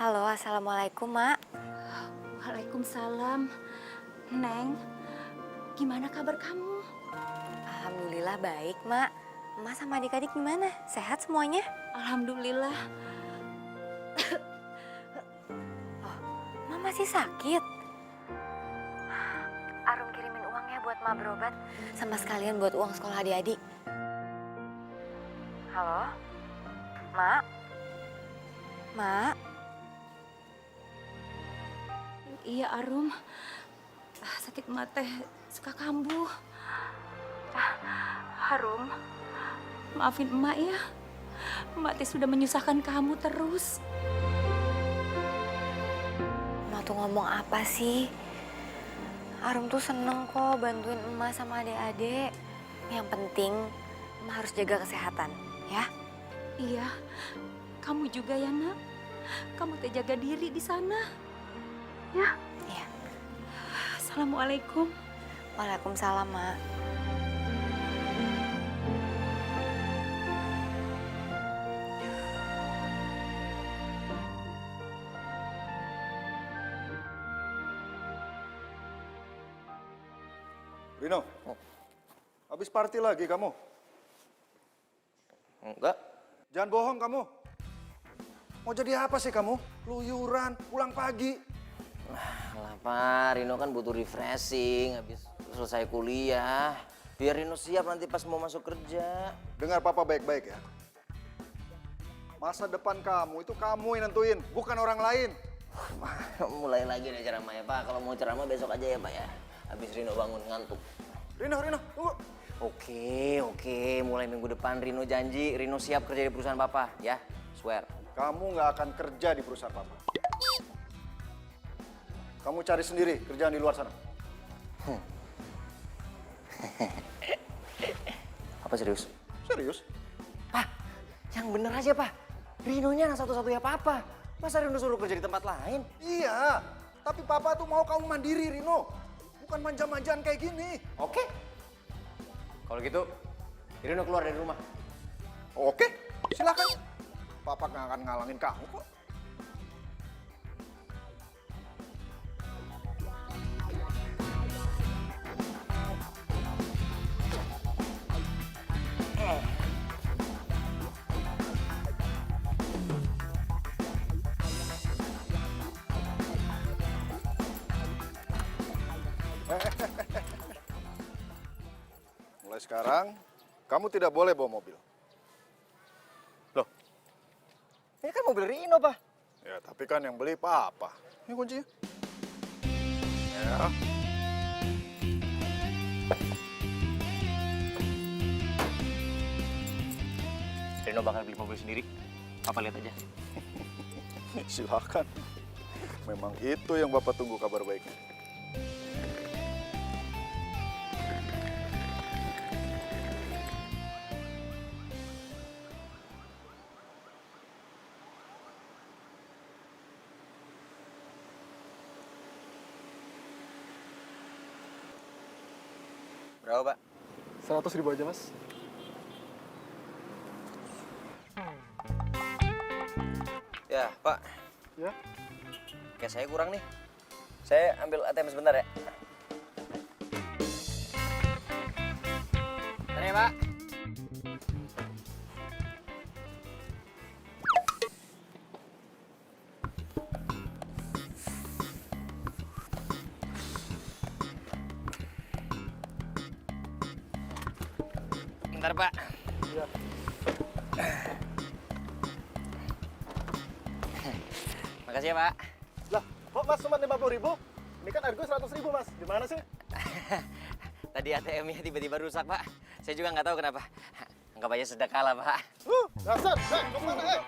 Halo, Assalamualaikum, Mak. Waalaikumsalam. Neng, gimana kabar kamu? Alhamdulillah baik, Mak. Emak sama adik-adik gimana? Sehat semuanya? Alhamdulillah. Emak masih sakit? Arum kirimin uang ya buat Mak berobat. Sama sekalian buat uang sekolah adik-adik. Halo? Mak? Mak? Iya, Arum. Sakit emak teh suka kambuh. Harum, maafin emak ya. Emak teh sudah menyusahkan kamu terus. Emak tuh ngomong apa sih? Arum tuh seneng kok bantuin emak sama adik-adik. Yang penting emak harus jaga kesehatan, ya? Iya, kamu juga ya, Nak. Kamu teh jaga diri di sana. Ya. Iya. Assalamualaikum. Waalaikumsalam, Mak. Rino, habis party lagi kamu? Enggak. Jangan bohong kamu. Mau jadi apa sih kamu? Luyuran, pulang pagi. Lah Pak, Rino kan butuh refreshing habis selesai kuliah. Biar Rino siap nanti pas mau masuk kerja. Dengar papa baik-baik ya. Masa depan kamu itu kamu yang nentuin, bukan orang lain. Mulai lagi nih ceramah ya Pak. Kalau mau ceramah besok aja ya Pak ya. Habis Rino bangun ngantuk. Rino, tunggu. Oke. Mulai minggu depan Rino janji Rino siap kerja di perusahaan Papa ya. Swear. Kamu nggak akan kerja di perusahaan papa. Kamu cari sendiri kerjaan di luar sana. Apa serius? Serius? Pak, yang bener aja Pak. Rinonya anak satu-satunya Papa. Masa Rino suruh kerja di tempat lain? Iya, tapi papa tuh mau kamu mandiri, Rino. Bukan manja-manjaan kayak gini. Oke. Kalau gitu, Rino keluar dari rumah. Oke, silakan. Papa nggak akan ngalangin kamu kok. Mulai sekarang, kamu tidak boleh bawa mobil. Loh? Ini kan mobil Rino, Pak. Ya, tapi kan yang beli papa. Ini kuncinya. Ya. Rino bakal beli mobil sendiri. Papa lihat aja. Silakan. Memang itu yang Bapak tunggu kabar baiknya. Berapa, Pak? 100.000 aja, Mas. Ya, Pak. Ya. Kayak saya kurang nih. Saya ambil ATM sebentar ya. Bentar ya, Pak. Bentar, Pak. Iya. Makasih ya, Pak. Lah, kok Mas cuma 50.000? Ini kan harga 100.000, Mas. Gimana sih? Tadi ATM-nya tiba-tiba rusak, Pak. Saya juga nggak tahu kenapa. Anggap aja sedekah lah, Pak. Dasar. Mau kemana,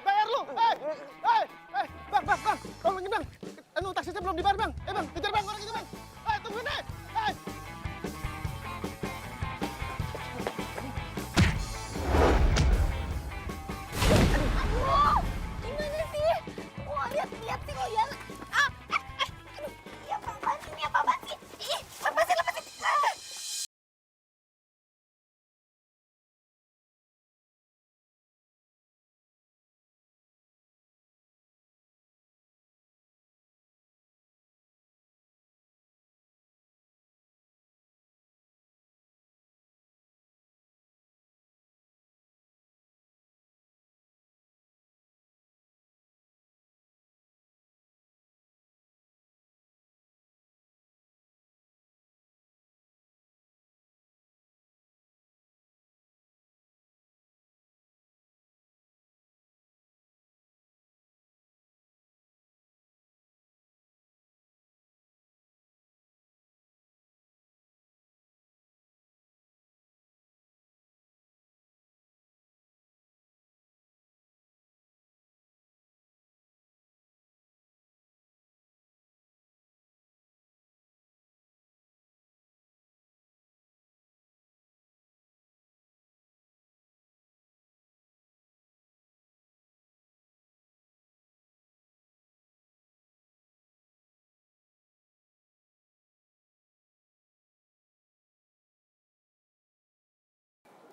bayar lu! Bang! Tolongin, Bang! Taksinya belum dibayar, Bang! Bang, kejar, Bang! Orang itu, Bang! Tungguin, Gimana sih? Wah, lihat sih kok ya.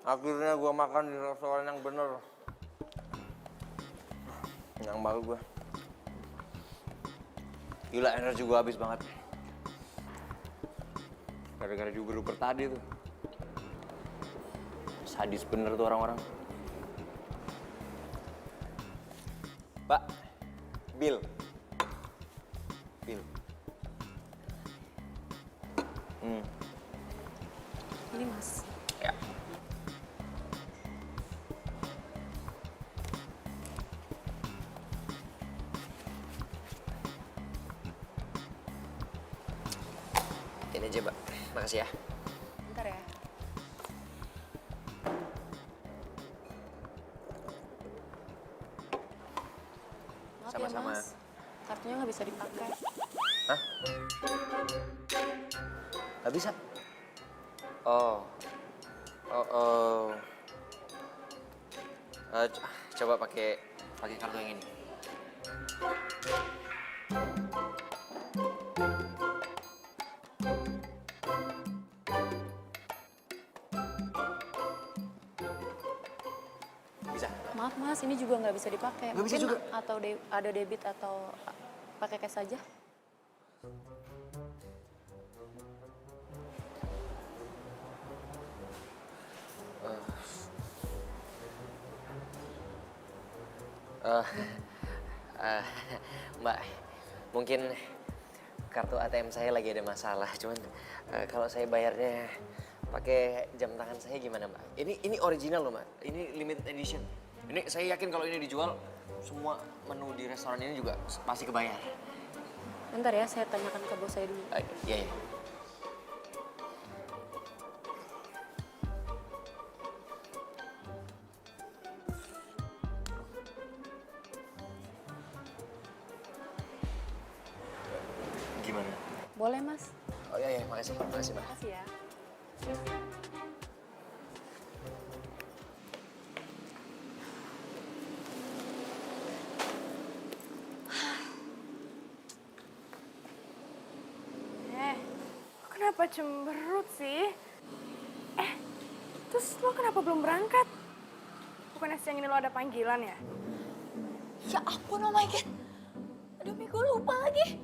Akhirnya gue makan di restoran yang bener. Kenyang banget gue. Gila, energi gue habis banget. Gara-gara diuber-uber tadi tuh. Sadis bener tuh orang-orang. Pak, Bill. Bill. Ini Mas. Ya. Ini aja, Mbak. Makasih ya. Bentar ya. Maaf Sama-sama. ya Mas, kartunya nggak bisa dipakai. Hah? Gak bisa? Oh. Oh. Coba pakai kartu yang ini. Bisa? Maaf Mas, ini juga nggak bisa dipakai. Nggak bisa Mungkin juga? atau ada debit atau pakai cash saja? Mbak, mungkin kartu ATM saya lagi ada masalah. Cuman kalau saya bayarnya pakai jam tangan saya gimana, Mbak? Ini original loh, Mbak. Ini limited edition. Ini saya yakin kalau ini dijual, semua menu di restoran ini juga pasti kebayar. Bentar ya, saya tanyakan ke bos saya dulu. Iya. Gimana? Boleh Mas? Oh iya, makasih, Mbak. Makasih ya. Kenapa cemberut sih? Terus lo kenapa belum berangkat? Bukannya siang ini lo ada panggilan ya? Ya ampun, oh my God. Aduh, Mi, gue lupa lagi.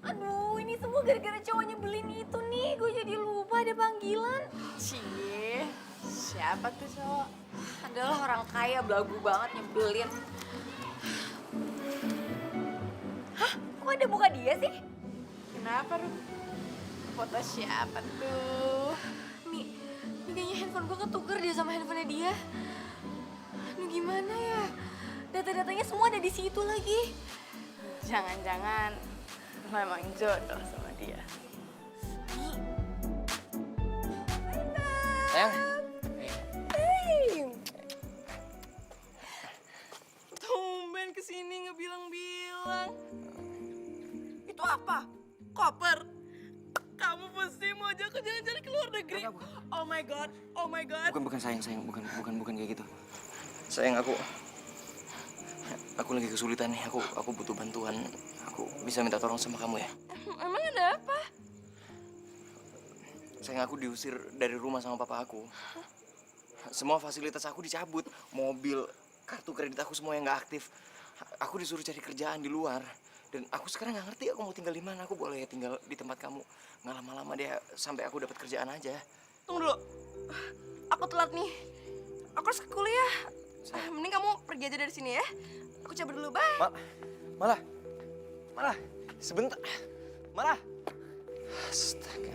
Aduh, ini semua gara-gara cowoknya beliin itu nih. Gue jadi lupa ada panggilan. Cie, siapa tuh cowok? Adalah orang kaya, belagu banget nyebelin. Hah? Kok ada muka dia sih? Kenapa, Ru? Foto siapa tuh? Mi kayaknya handphone gue ketuker dia sama handphonenya dia. Aduh, gimana ya? Data-datanya semua ada di situ lagi. Jangan-jangan lo emang jodoh sama dia. Sayang. Tumben kesini nggak bilang-bilang. Itu apa? Koper? Kamu pasti mau ajak aku jalan-jalan ke luar negeri? Oh my god, oh my god. Bukan sayang, bukan kayak gitu. Sayang, aku lagi kesulitan nih. Aku butuh bantuan. Aku bisa minta tolong sama kamu ya? Emang ada apa? Sayang, aku diusir dari rumah sama papa aku. Semua fasilitas aku dicabut. Mobil, kartu kredit aku semua yang nggak aktif. Aku disuruh cari kerjaan di luar. Dan aku sekarang nggak ngerti aku mau tinggal di mana. Aku boleh tinggal di tempat kamu nggak lama-lama deh sampai aku dapat kerjaan aja. Tunggu dulu. Aku telat nih. Aku harus ke kuliah. Mending kamu pergi aja dari sini ya. Aku cabut dulu, bye. Malah sebentar. Astaga.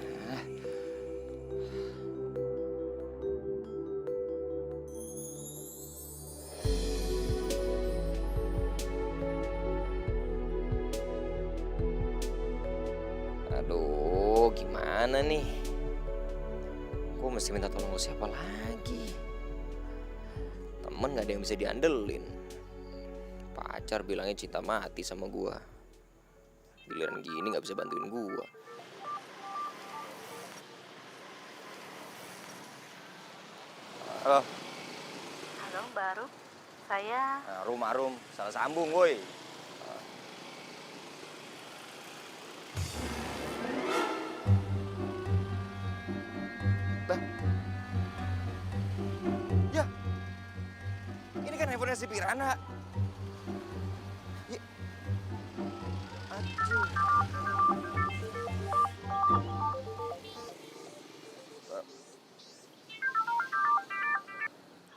Aduh, gimana nih? Gue mesti minta tolong ke siapa lagi? Temen gak ada yang bisa diandelin. Pacar bilangnya cinta mati sama gue. Giliran gini gak bisa bantuin gue. Halo. Halo, baru saya Arum, salah sambung, woi. pacarnya si Pirana. Ya. Aduh.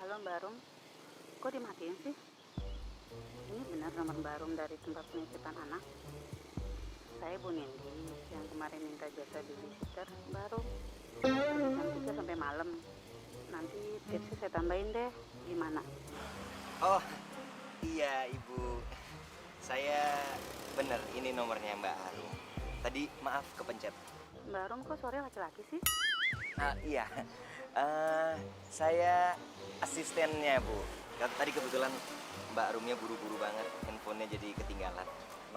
Halo Mbak Rum, kok dimatiin sih? Ini benar nomor Mbak Rum dari tempat penitipan anak? Saya Bu Nindi yang kemarin minta jasa babysitter Mbak Rum. Jam 3 sampai malam. Nanti tipsnya saya tambahin deh, gimana? Oh, iya Ibu. Saya bener, ini nomornya Mbak Arum. Tadi maaf kepencet. Mbak Rum kok sore laki-laki sih? Iya, saya asistennya Bu. Tadi kebetulan Mbak Rumnya buru-buru banget, handphonenya jadi ketinggalan.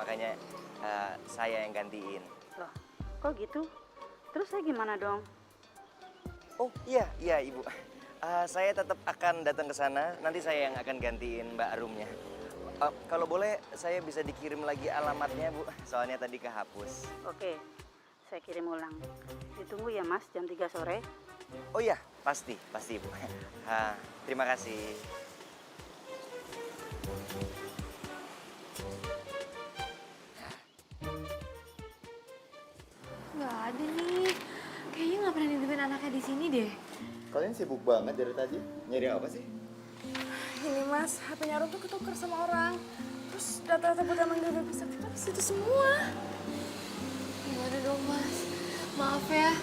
Makanya saya yang gantiin. Loh, kok gitu? Terus saya gimana dong? Oh iya Ibu. Saya tetap akan datang ke sana. Nanti saya yang akan gantiin Mbak Rumnya. Kalau boleh, saya bisa dikirim lagi alamatnya Bu. Soalnya tadi kehapus. Oke, saya kirim ulang. Ditunggu ya Mas, jam 3 sore. Oh iya, pasti Bu. Terima kasih. Nggak ada nih. Kayaknya nggak pernah nitipin anaknya di sini deh. Kalian sibuk banget dari tadi. Nyari apa sih? Ini mas, HP-nya Rum tuh ketuker sama orang. Terus data-data buat manggil babysitter kita di situ semua. Gimana dong mas? Maaf ya.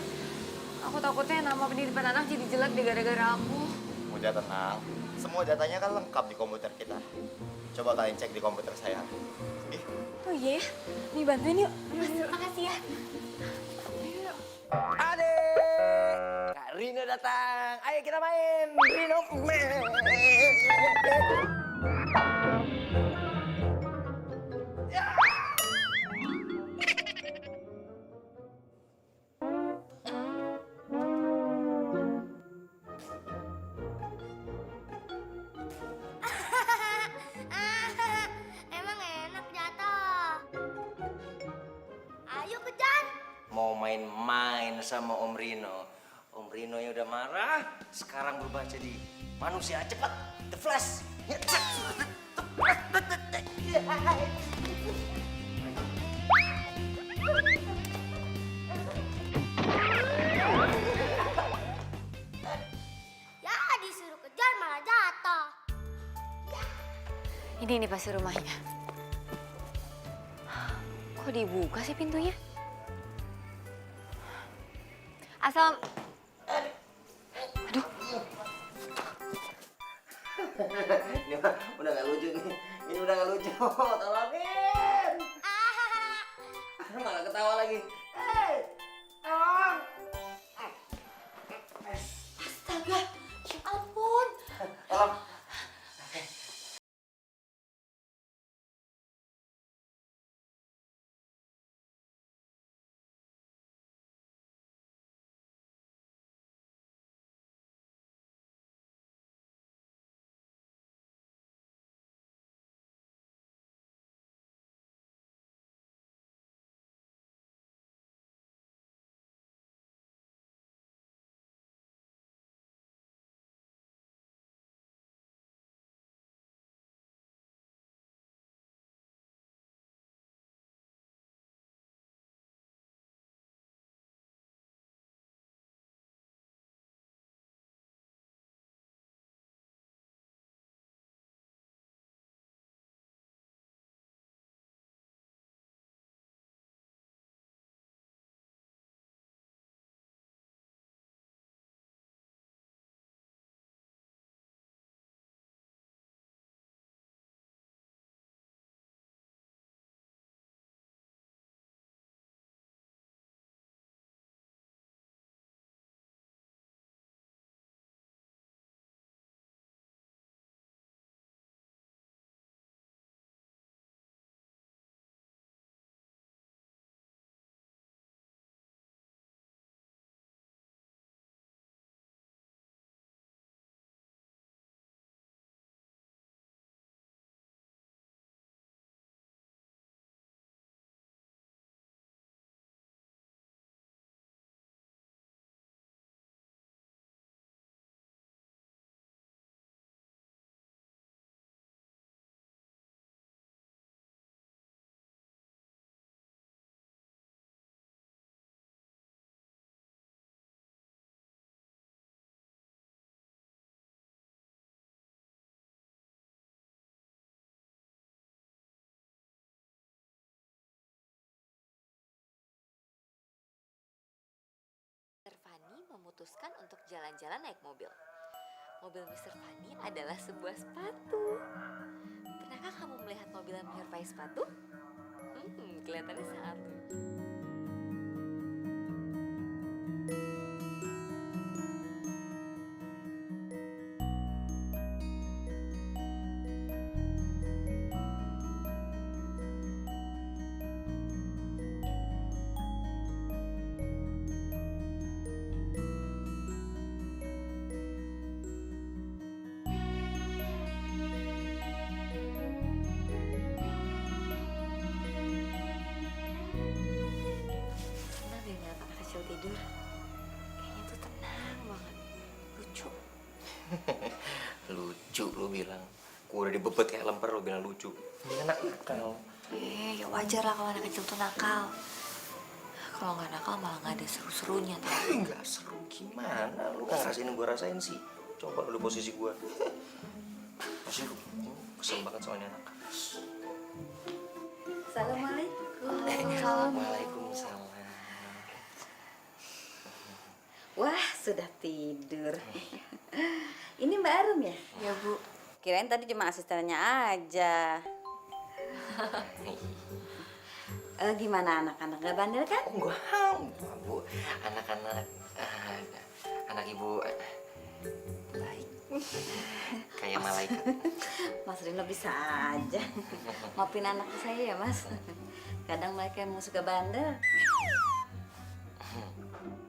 Aku takutnya nama penitipan anak jadi jelek deh gara-gara aku. Udah tenang. Semua datanya kan lengkap di komputer kita. Coba kalian cek di komputer saya. Ih, Oh iya? Nih bantuin yuk. Mas, makasih ya. Adek, Kak Rino datang. Ayo kita main. Rino main. Emang enak jatuh. Ayo kejar. Mau main-main sama Om Rino. Om Rino yang udah marah, sekarang berubah jadi manusia. Cepat, The Flash. Ya disuruh kejar malah jatuh. Ini nih pasti rumahnya. Kok dibuka sih pintunya? Asal... Aduh, Ini udah gak lucu nih. Ini udah gak lucu. Tolongin. Malah ketawa lagi. Hei, tolong. astaga, ya ampun. Tolong. memutuskan untuk jalan-jalan naik mobil. Mobil Mr. Fanny adalah sebuah sepatu. Pernahkah kamu melihat mobil yang menyerupai sepatu? Kelihatannya sangat lucu. Senang deh ngeliat anak kecil tidur. Kayaknya tuh tenang banget. Lucu. Lucu lu bilang. Gua udah dibebet kayak lemper lu bilang lucu. Ini anak nakal. Ya wajar lah kalau anak kecil tuh nakal. Kalau nggak nakal malah nggak ada seru-serunya tuh. Nggak seru gimana? Lu nggak ngerasain yang gua rasain sih. Coba lu posisi gua. Pasti lu kesel banget soalnya anak. Assalamualaikum. Waalaikumsalam. Wah, sudah tidur. Ini Mbak Arum ya? Ya Bu. Kirain tadi cuma asistennya aja. Gimana anak-anak gak bandel kan? Enggak, Bu. Anak-anak anak ibu baik. Kayak malaikat. Mas Rino bisa aja. Maafin anak saya ya Mas. Kadang mereka emang suka bandel.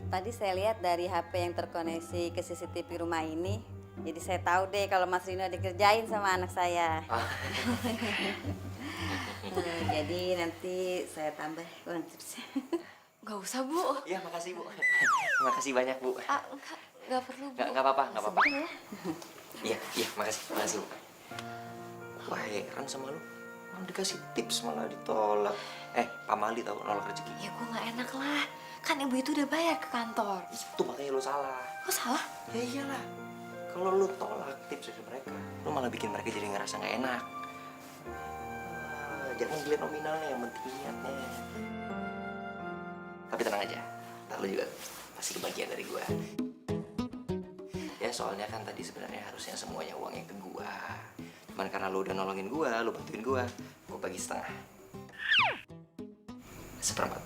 Tadi saya lihat dari HP yang terkoneksi ke CCTV rumah ini. Jadi saya tahu deh kalau Mas Rino dikerjain sama anak saya. Jadi nanti saya tambah uang tipsnya. Gak usah Bu. Iya, makasih Bu. Makasih banyak Bu. Nggak perlu Bu. Nggak apa-apa, nggak apa-apa. Sebentar ya. Iya, makasih Bu. Wah, heran sama lu. Malah dikasih tips malah ditolak. Pak Mali tau nolak rezeki. Ya gue nggak enak lah. Kan ibu itu udah bayar ke kantor. Itu makanya lu salah. Kok salah? Ya iyalah. Kalau lu tolak tips dari mereka, lu malah bikin mereka jadi ngerasa nggak enak. Jangan dilihat nominalnya, yang penting niatnya. Tapi tenang aja, ntar lu juga pasti kebagian dari gua. Ya soalnya kan tadi sebenarnya harusnya semuanya uangnya ke gua. Cuman karena lu udah nolongin gua, lu bantuin gua bagi setengah. Seperempat.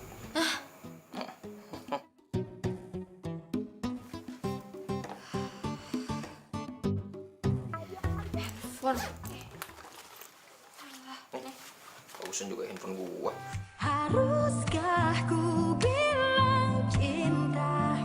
Handphone. Bagusan juga handphone gua. Haruskah ku bilang cinta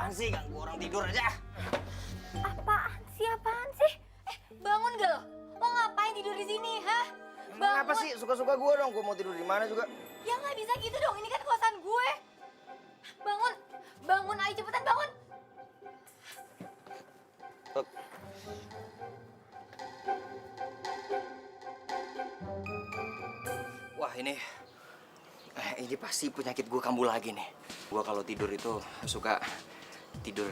apaan sih? Ganggu orang tidur aja. Apaan sih? Bangun gak lo? Lo ngapain tidur di sini, hah? Bangun. Kenapa sih? Suka-suka gue dong. Gue mau tidur di mana juga. Ya nggak bisa gitu dong, ini kan kosan gue. Bangun, ayo cepetan bangun. Wah ini pasti penyakit gue kambuh lagi nih. Gue kalau tidur itu suka tidur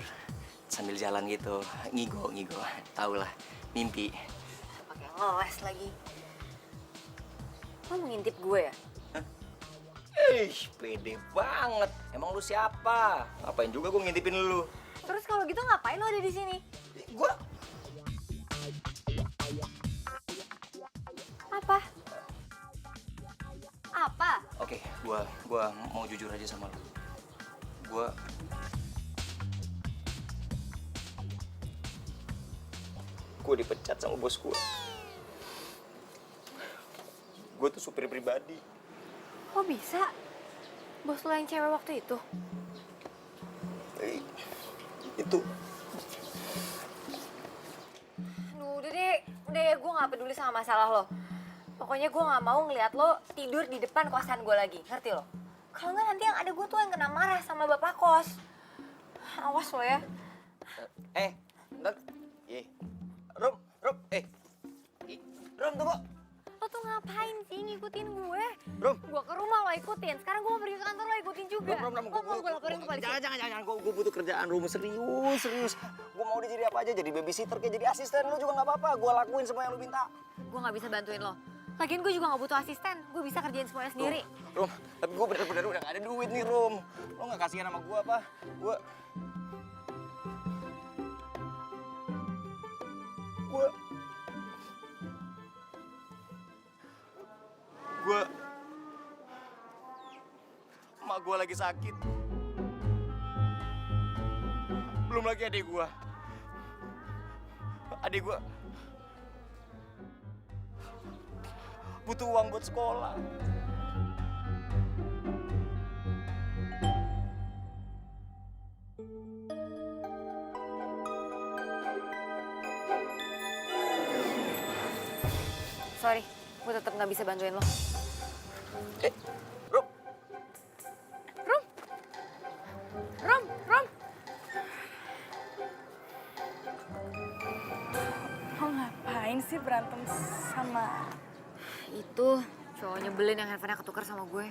sambil jalan gitu, ngigo. Tau lah, mimpi. Pakai ngeles lagi. Lo mau ngintip gue ya? Pede banget. Emang lu siapa? Ngapain juga gue ngintipin lu? Terus kalau gitu ngapain lo ada di sini? Gue Apa? Oke, gua mau jujur aja sama lu. Gue dipecat sama bos gue. Gue tuh supir pribadi. Kok bisa? Bos lo yang cewek waktu itu? Itu. Aduh, udah deh, gue gak peduli sama masalah lo. Pokoknya gue gak mau ngeliat lo tidur di depan kosan gue lagi, ngerti lo? Kalau nggak nanti yang ada gue tuh yang kena marah sama bapak kos. Awas lo ya. Bentar. Rum, Rum tunggu. Lo tuh ngapain sih ngikutin gue? Rum. Gue ke rumah lo ikutin, sekarang gue mau pergi ke kantor lo ikutin juga. Rum, gue laporin ke polisi. Jangan. Gue butuh kerjaan, Rum. Serius. Gue mau jadi apa aja, jadi babysitter, kayak jadi asisten lu juga nggak apa-apa. Gue lakuin semua yang lu minta. Gue gak bisa bantuin lo. Lagian gue juga gak butuh asisten, gue bisa kerjain semuanya sendiri. Rum, tapi gue bener-bener udah gak ada duit nih, Rum. Lo gak kasihan sama gue apa? Gue emak gue lagi sakit. Belum lagi adik gue. Adik gue butuh uang buat sekolah. Sorry, gue tetap gak bisa bantuin lo. Rom. Lo ngapain sih berantem sama... Itu cowok nyebelin yang handphonenya ketukar sama gue.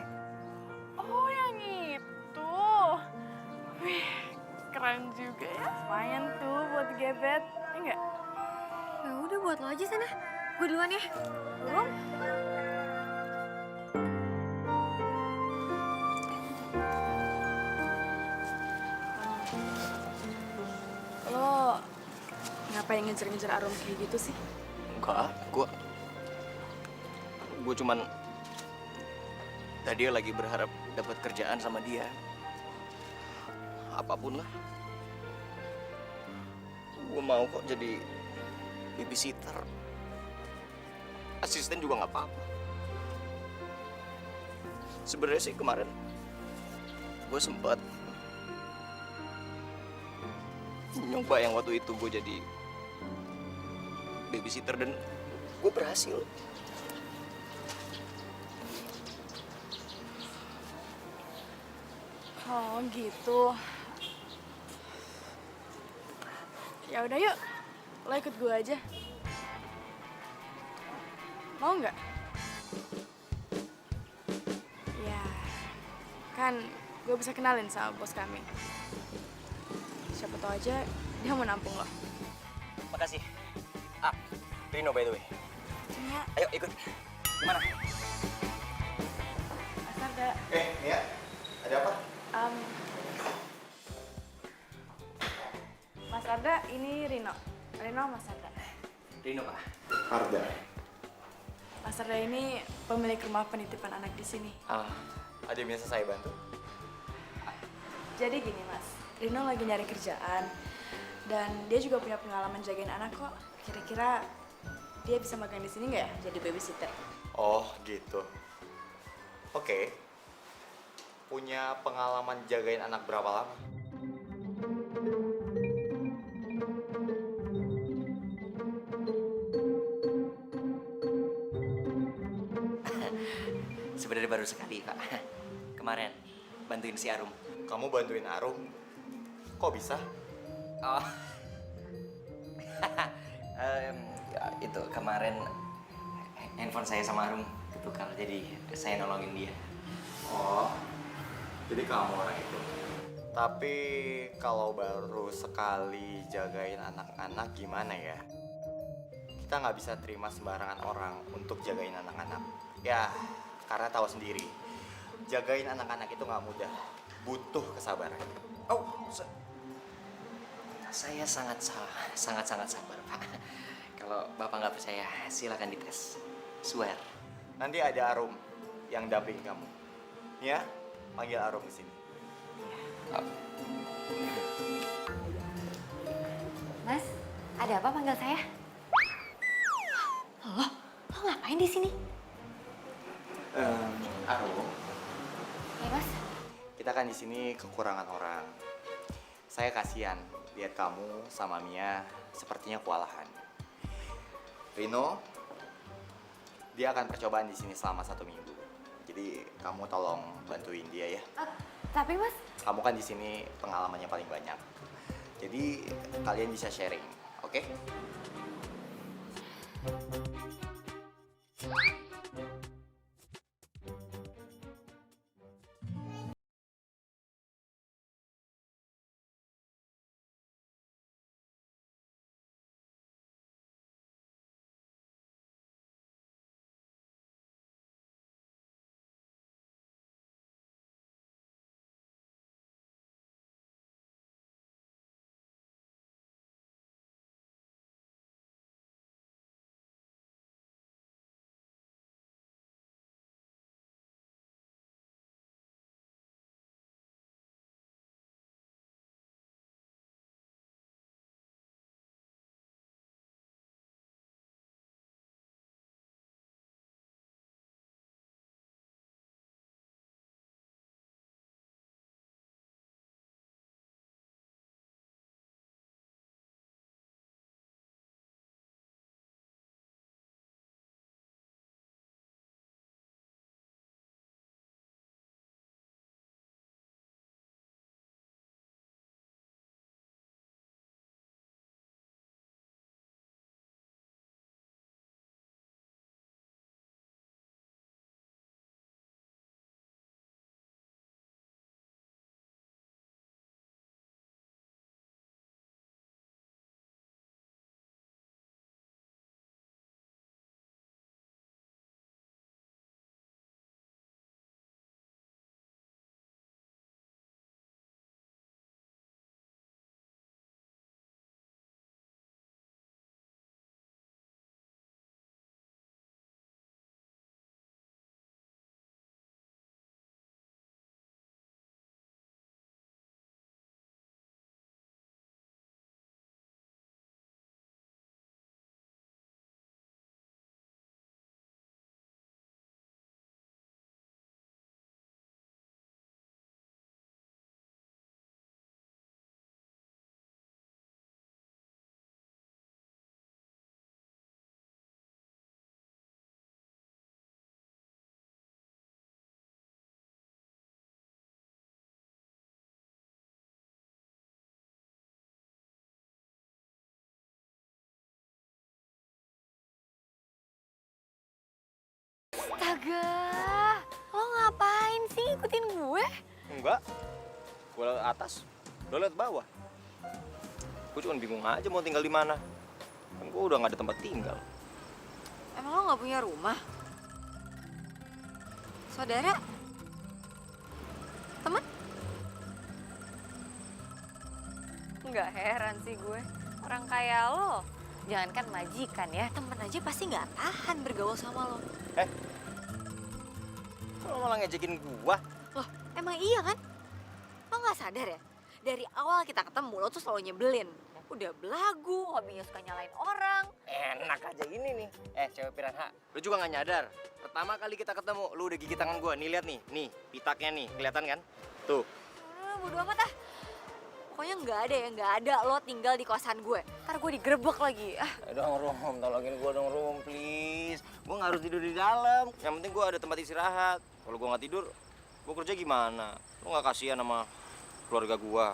Oh, yang itu. Wih, keren juga ya. Lumayan tuh buat gebet. Enggak? Ya udah buat lo aja sana. Gue duluan ya. Rom? Lo ngapain ngejar-ngejar Arum kayak gitu sih? Enggak, gue cuman tadi lagi berharap dapat kerjaan sama dia. Apapun lah. Gue mau kok jadi babysitter. Asisten juga nggak apa-apa. Sebenarnya sih kemarin gue sempat nyoba yang waktu itu gue jadi babysitter dan gue berhasil. Oh gitu. Ya udah yuk, lo ikut gue aja. Mau nggak? Ya, kan gue bisa kenalin sama bos kami. Siapa tahu aja dia mau nampung lo. Makasih. Rino by the way. Ya. Ayo ikut. Gimana? Mas Arda. Nia, ada apa? Mas Arda, ini Rino. Rino, Mas Arda. Rino, Pak. Arda. Mas Arda ini pemilik rumah penitipan anak di sini. Ada yang biasa saya bantu? Jadi gini Mas, Rino lagi nyari kerjaan. Dan dia juga punya pengalaman jagain anak kok. Kira-kira dia bisa magang di sini nggak ya jadi babysitter? Oh gitu. Oke. Punya pengalaman jagain anak berapa lama? sebenarnya baru sekali, Pak. Kemarin bantuin si Arum. Kamu bantuin Arum? Kok bisa? Oh. Ya, itu kemarin handphone saya sama Arum ketukar, jadi saya nolongin dia. Oh, jadi kamu orang itu. Tapi kalau baru sekali jagain anak-anak gimana ya? Kita nggak bisa terima sembarangan orang untuk jagain anak-anak. Ya, karena tahu sendiri, jagain anak-anak itu nggak mudah, butuh kesabaran. Oh, saya sangat sabar, Pak. Kalau Bapak nggak percaya, silakan dites. Swear. Nanti ada Arum yang damping kamu. Ya, panggil Arum ke sini. Mas, ada apa panggil saya? Lo ngapain di sini? Arum, Ya mas, kita kan di sini kekurangan orang. Saya kasihan lihat kamu sama Mia sepertinya kewalahan. Rino, dia akan percobaan di sini selama 1 minggu. Jadi kamu tolong bantuin dia ya. tapi mas, Kamu kan di sini pengalamannya paling banyak. Jadi kalian bisa sharing, oke? astaga, lo ngapain sih ngikutin gue? Enggak. Gue liat atas, lo liat bawah. Gue cuma bingung aja mau tinggal di mana. Kan gue udah gak ada tempat tinggal. Emang lo nggak punya rumah? Saudara? Temen? Nggak heran sih gue. Orang kaya lo, jangankan majikan ya, temen aja pasti nggak tahan bergaul sama lo. Lo malah ngejekin gua. Loh, emang iya kan? Lo nggak sadar ya? Dari awal kita ketemu, lo tuh selalu nyebelin. Udah belagu, hobinya suka nyalain orang. Enak aja ini nih. Cewek piranha, lu juga gak nyadar. Pertama kali kita ketemu, lu udah gigit tangan gua. Nih lihat nih, pitaknya nih, kelihatan kan? Tuh. Bodo amat ah. Pokoknya nggak ada lo tinggal di kosan gue. Ntar gue digerebek lagi. Ah, Dong Rom, tolongin gue dong Rom, please. Gue nggak harus tidur di dalam. Yang penting gue ada tempat istirahat. Kalau gue nggak tidur, gue kerja gimana? Lo nggak kasihan sama keluarga gue?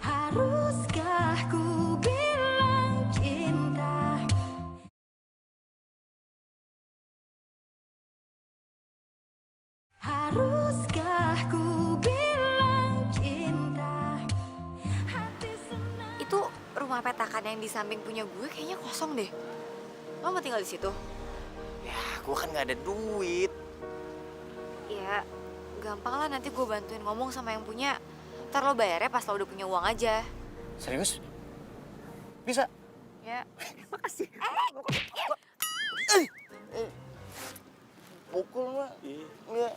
Haruskah ku bilang cinta? Haruskah ku bilang cinta? Hati senang. itu rumah petakan yang di samping punya gue kayaknya kosong deh. Lo mau tinggal di situ? Ya, gue kan nggak ada duit. Ya, gampang lah nanti gue bantuin ngomong sama yang punya. Ntar lo bayarnya pas lo udah punya uang aja. Serius? Bisa? Ya. Makasih. Pukul mah. Iya.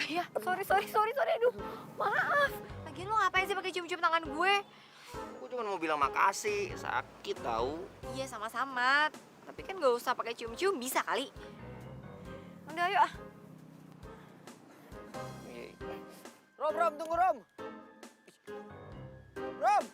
Ya, sorry. Aduh, maaf. Lagian lo ngapain sih pakai cium-cium tangan gue? Gue cuma mau bilang makasih. Sakit tahu. Iya, sama-sama. Tapi kan gak usah pakai cium-cium, bisa kali. Udah, yuk ah. Rom, tunggu Rom. Rom.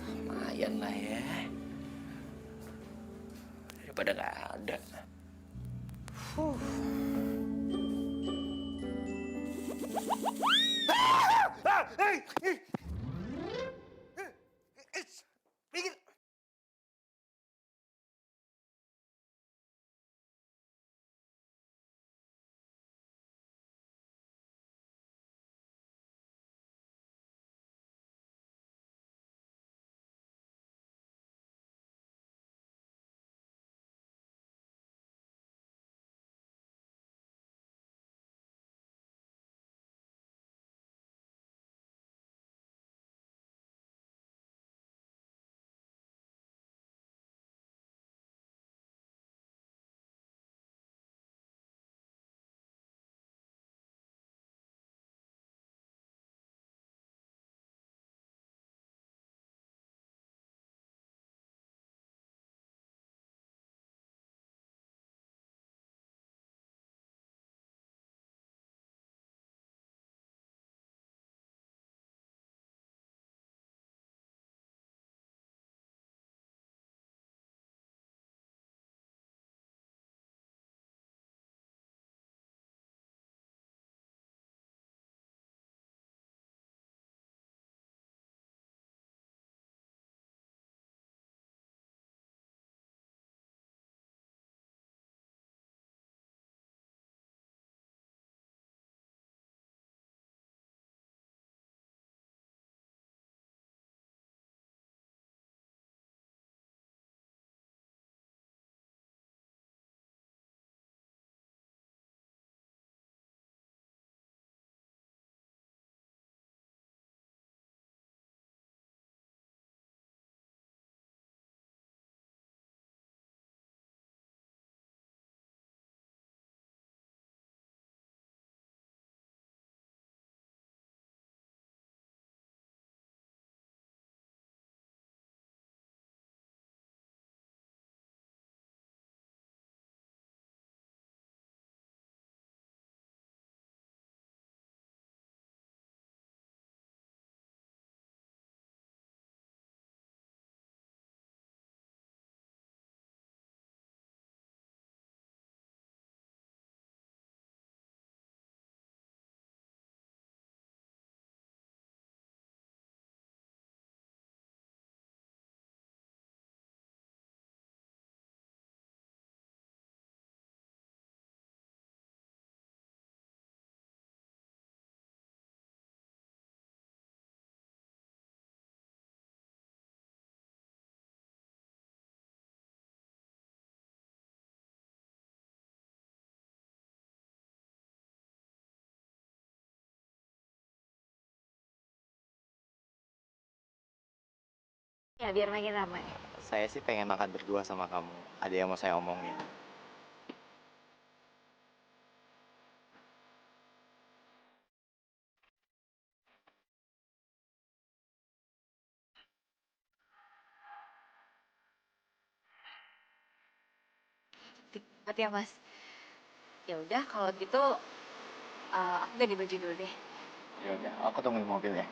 Lumayan lah ya. Daripada nggak ada. Hey! Ya biar makin ramai. Saya sih pengen makan berdua sama kamu. Ada yang mau saya omongin. Cepet ya Mas. Ya udah kalau gitu aku ganti baju dulu deh. Ya udah, aku tunggu di mobil ya.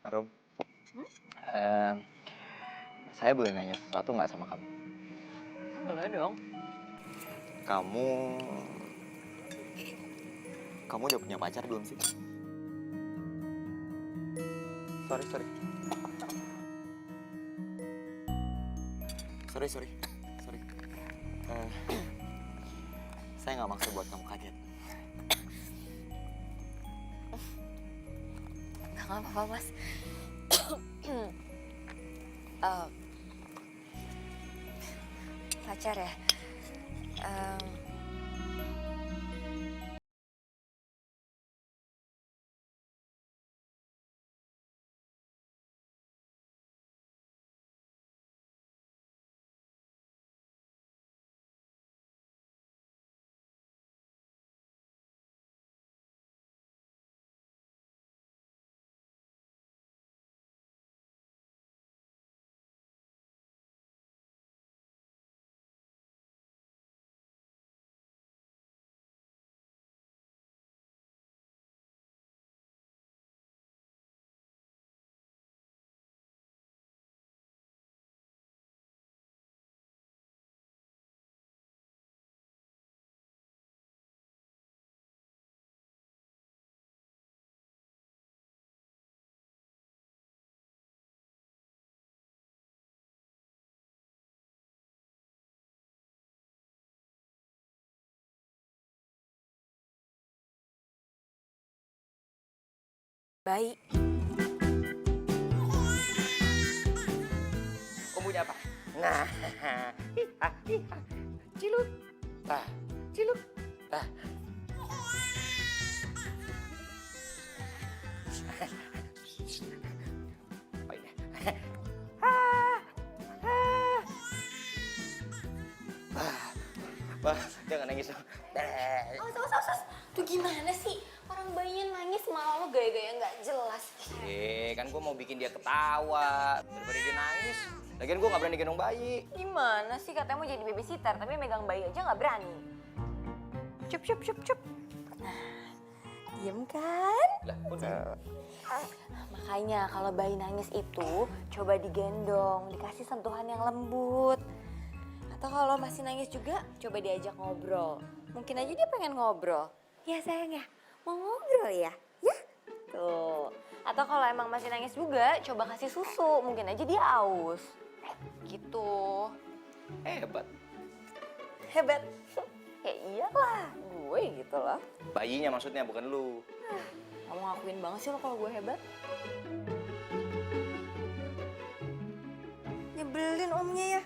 Rum, eh, saya boleh nanya sesuatu nggak sama kamu? Boleh dong. Kamu, kamu udah punya pacar belum sih? Sorry, sorry. Sorry. Eh, saya nggak maksud buat kamu kaget. Nggak apa-apa Mas. Eh, pacar ya? Baik. Kau punya apa? Nah, ciluk. Ciluk. Oh ini. Jangan nangis dong. Awas. Tuh gimana sih? Orang bayinya nangis malah lo gaya-gaya nggak jelas. Kan gue mau bikin dia ketawa daripada dia nangis. Lagian gue nggak berani gendong bayi. Gimana sih katanya mau jadi babysitter tapi megang bayi aja nggak berani. Cup. Nah, diem kan? Lah, udah. Makanya kalau bayi nangis itu coba digendong, dikasih sentuhan yang lembut. Atau kalau masih nangis juga coba diajak ngobrol. Mungkin aja dia pengen ngobrol. Ya sayang ya, mau ngobrol ya? Ya? Tuh. Atau kalau emang masih nangis juga coba kasih susu, mungkin aja dia aus. Gitu. Hebat. Ya iyalah, gue gitu loh. Bayinya maksudnya, bukan lu. Kamu ngakuin banget sih lo kalau gue hebat. Nyebelin omnya ya.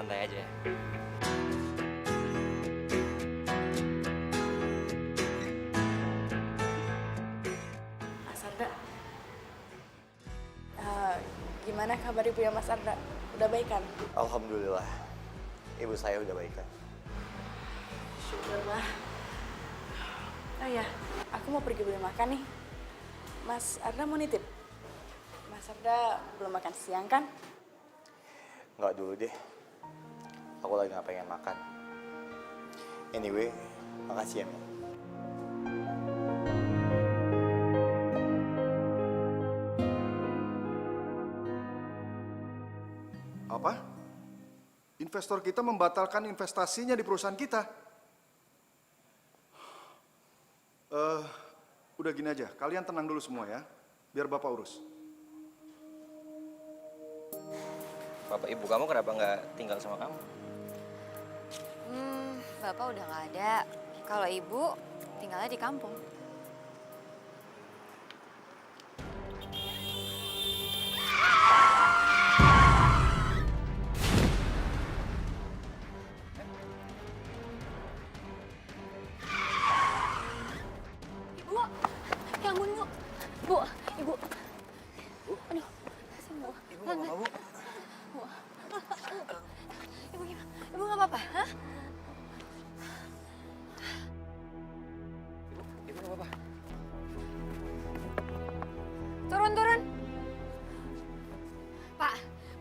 santai aja. Mas Arda, gimana kabar ibu ya Mas Arda? Udah baik kan? Alhamdulillah, ibu saya udah baikan. Syukurlah. Oh ya, aku mau pergi beli makan nih. Mas Arda mau nitip? Mas Arda belum makan siang kan? Nggak dulu deh, aku lagi nggak pengen makan. Anyway, makasih ya, Mel. Apa? Investor kita membatalkan investasinya di perusahaan kita. Udah gini aja, kalian tenang dulu semua ya, biar Bapak urus. Bapak ibu kamu kenapa nggak tinggal sama kamu? Bapak udah nggak ada. Kalau ibu tinggalnya di kampung. Ibu, ya ampun bu. Bu, ibu. Aduh, kasih bu. Ibu nggak apa-apa, Bu? Ibu gimana? Ibu nggak apa-apa, hah? Ibu nggak apa-apa. Turun, turun. Pak,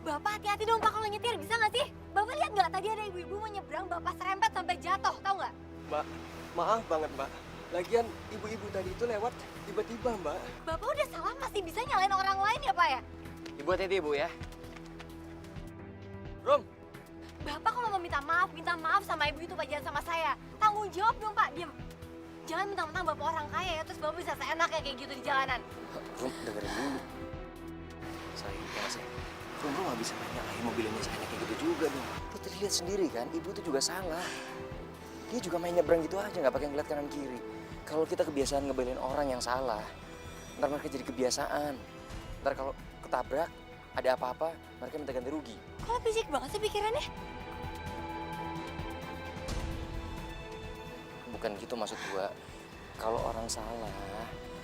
Bapak hati-hati dong Pak kalau nyetir, bisa nggak sih? Bapak lihat nggak tadi ada ibu-ibu mau nyebrang, Bapak serempet sampai jatuh, tahu nggak? Mbak, maaf banget Mbak. Lagian ibu-ibu tadi itu lewat tiba-tiba Mbak. Bapak udah salah masih bisa nyalain orang lain ya Pak ya? Ibu hati-hati ibu ya. Rom, Bapak kalau mau minta maaf sama ibu itu Pak, jangan sama saya. Tanggung jawab dong Pak, diam. Jangan mentang-mentang Bapak orang kaya ya, terus Bapak bisa seenaknya kayak gitu di jalanan. Rum, dengerin dulu. Saya, ya saya. Rum nggak bisa nyalain mobil ini saya kayak gitu juga dong. Lu tadi lihat sendiri kan, ibu tuh juga salah. Dia juga main nyebrang gitu aja, nggak pakai ngeliat kanan kiri. Kalau kita kebiasaan ngebelain orang yang salah, ntar mereka jadi kebiasaan. Ntar kalau ketabrak, ada apa-apa, mereka minta ganti rugi. Kok fisik banget sih pikirannya? Bukan gitu maksud gua. Kalau orang salah,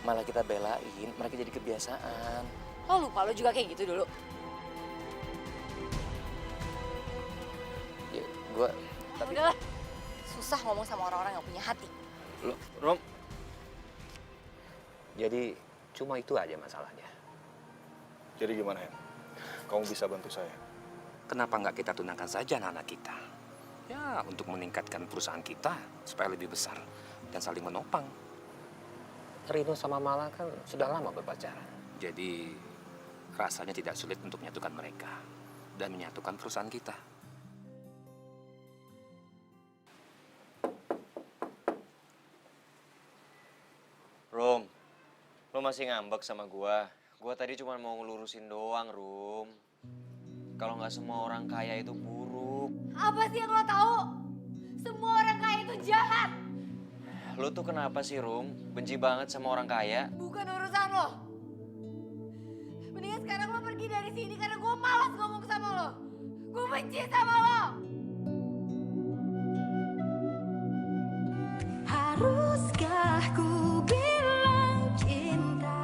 malah kita belain, mereka jadi kebiasaan. Lo lupa lo juga kayak gitu dulu. Ya, gua... Tapi... Udahlah, susah ngomong sama orang-orang yang punya hati. Lo, Rom. Jadi cuma itu aja masalahnya. Jadi gimana ya? Kamu bisa bantu saya? Kenapa nggak kita tunangkan saja anak-anak kita? Ya, untuk meningkatkan perusahaan kita supaya lebih besar dan saling menopang. Rino sama Mala kan sudah lama berpacaran. Jadi rasanya tidak sulit untuk menyatukan mereka dan menyatukan perusahaan kita. Rom, lo masih ngambek sama gua. Gua tadi cuma mau ngelurusin doang, Rom. Kalau nggak semua orang kaya itu buruk. Apa sih yang lo tahu? Semua orang kaya itu jahat. Lo tuh kenapa sih, Rom? Benci banget sama orang kaya? Bukan urusan lo. Mendingan sekarang lo pergi dari sini karena gue malas ngomong sama lo. Gue benci sama lo. Haruskah ku bilang cinta?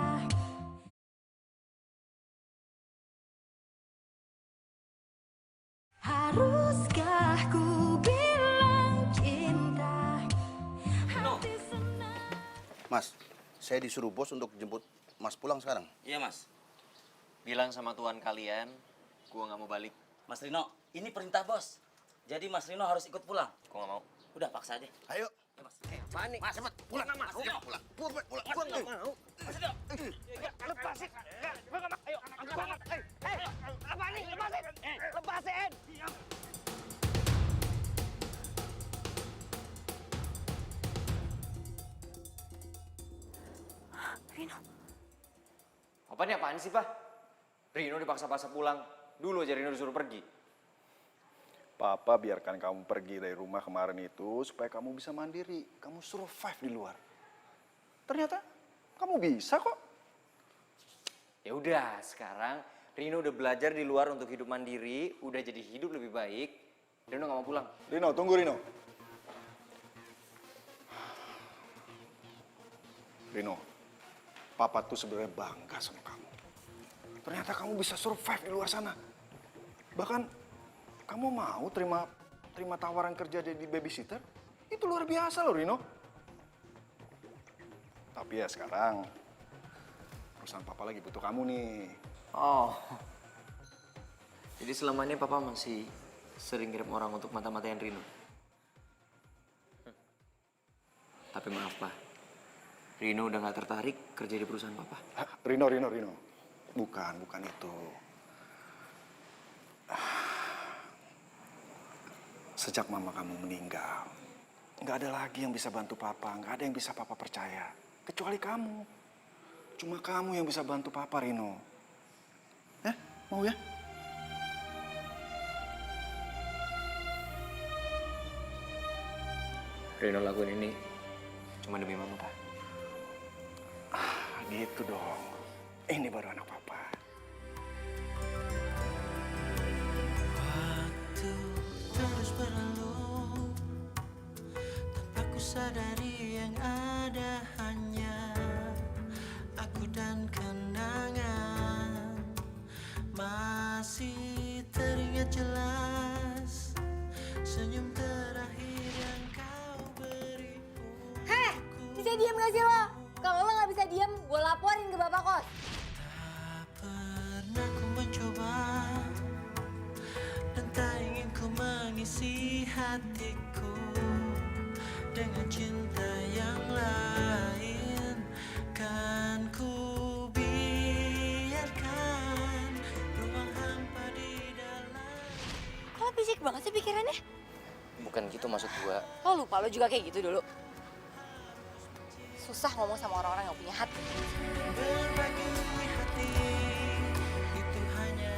Haruskah ku bilang cinta? Mas, saya disuruh bos untuk jemput Mas pulang sekarang. Iya, Mas. Bilang sama tuan kalian, gua nggak mau balik. Mas Rino, ini perintah bos. Jadi Mas Rino harus ikut pulang. Gua nggak mau. Udah, paksa aja. Ayo. Ya, Mas. Panik. Mas, cepet. Pulang. Mas, pulang. Pulang. Pulang. Mas nggak mau. Mas Rino. Lepasin. Ayo, angkat banget. Apa nih? Lepasin. Lepasin. Rino. Apaan sih, Pak? Rino dipaksa-paksa pulang. Dulu aja Rino disuruh pergi. Papa biarkan kamu pergi dari rumah kemarin itu supaya kamu bisa mandiri. Kamu survive di luar. Ternyata kamu bisa kok. Ya udah, sekarang Rino udah belajar di luar untuk hidup mandiri, udah jadi hidup lebih baik. Rino nggak mau pulang. Rino, tunggu Rino. Rino, Papa tuh sebenarnya bangga sama kamu. Ternyata kamu bisa survive di luar sana. Bahkan kamu mau terima tawaran kerja jadi babysitter? Itu luar biasa loh Rino. Tapi ya sekarang perusahaan Papa lagi butuh kamu nih. Oh. Jadi selama ini Papa masih sering kirim orang untuk mata-matain Rino. Tapi maaf, Pak. Rino udah gak tertarik kerja di perusahaan Papa. Rino. Bukan itu. Sejak mama kamu meninggal, nggak ada lagi yang bisa bantu Papa, nggak ada yang bisa Papa percaya. Kecuali kamu. Cuma kamu yang bisa bantu Papa, Rino. Mau ya? Rino lakuin ini cuma demi Mama, Pak. Gitu dong. Ini baru anak Papa. Waktu terus berlalu tanpa ku sadari yang ada hanya aku dan kenangan. Masih teringat jelas senyum terakhir yang kau beri. Heh, bisa diam gak sih lo? Kalau lo gak bisa diam, gue laporin ke bapak kos. Pernah ku mencoba dan tak ingin ku mengisi hatiku dengan cinta yang lain. Kan ku biarkan ruang hampa di dalam. Kok lo fisik banget sih pikirannya? Bukan gitu maksud gua. Lo lupa lo juga kayak gitu dulu. Susah ngomong sama orang-orang yang punya hati. Berbagi hati itu hanya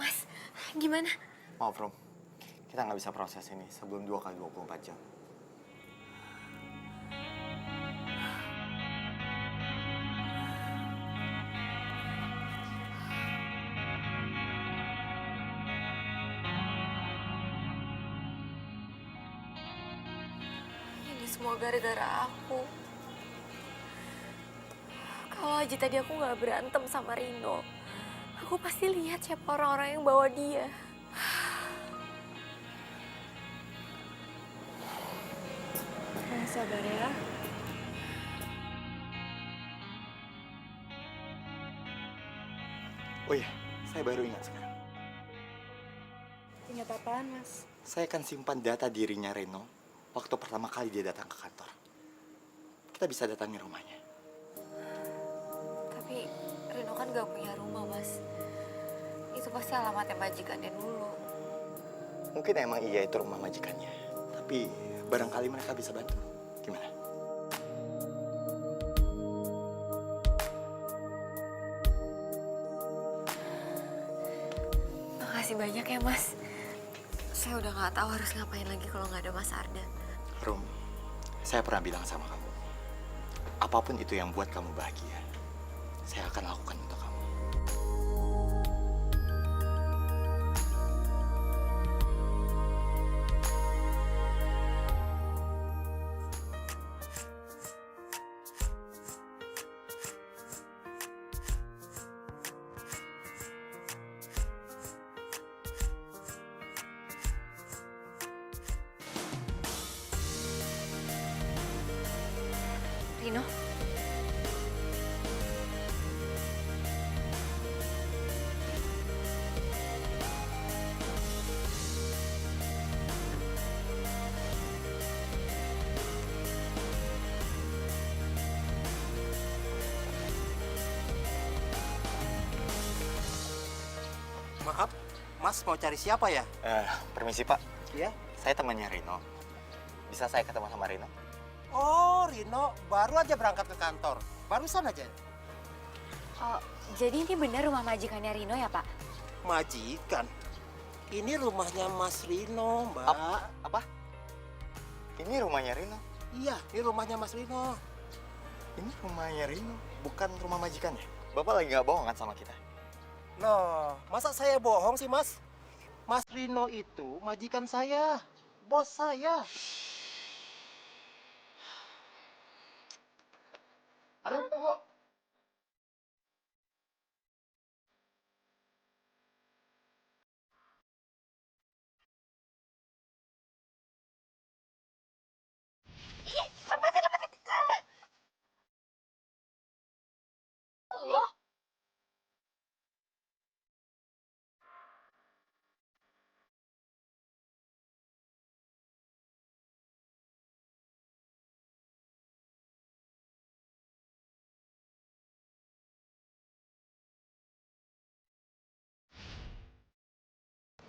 Mas, gimana? Maaf, Rom. Kita nggak bisa proses ini sebelum 2 kali 24 jam. Ini semua gara-gara aku. Kalau aja tadi aku nggak berantem sama Rino, aku pasti lihat siapa orang-orang yang bawa dia. Sabar ya. Oh iya, saya baru ingat sekarang. Ingat apaan, Mas? Saya akan simpan data dirinya Reno waktu pertama kali dia datang ke kantor. Kita bisa datangi rumahnya. Tapi Rino kan gak punya rumah, Mas. Itu pasti alamatnya majikannya dulu. Mungkin emang iya itu rumah majikannya. Tapi barangkali mereka bisa bantu. Gimana? Makasih banyak ya, Mas. Saya udah gak tahu harus ngapain lagi kalau gak ada Mas Arda. Rum, saya pernah bilang sama kamu, apapun itu yang buat kamu bahagia, saya akan lakukan untuk kamu. Rino? Maaf, Mas mau cari siapa ya? Permisi Pak. Iya? Saya temannya Rino. Bisa saya ketemu sama Rino? Oh, Rino baru aja berangkat ke kantor. Barusan aja. Oh, jadi ini benar rumah majikannya Rino ya, Pak? Majikan? Ini rumahnya Mas Rino, Mbak. Apa? Ini rumahnya Rino? Iya, ini rumahnya Mas Rino. Ini rumahnya Rino, bukan rumah majikannya. Bapak lagi nggak bohong kan sama kita? Nah, masa saya bohong sih, Mas? Mas Rino itu majikan saya, bos saya. Aduh, tunggu.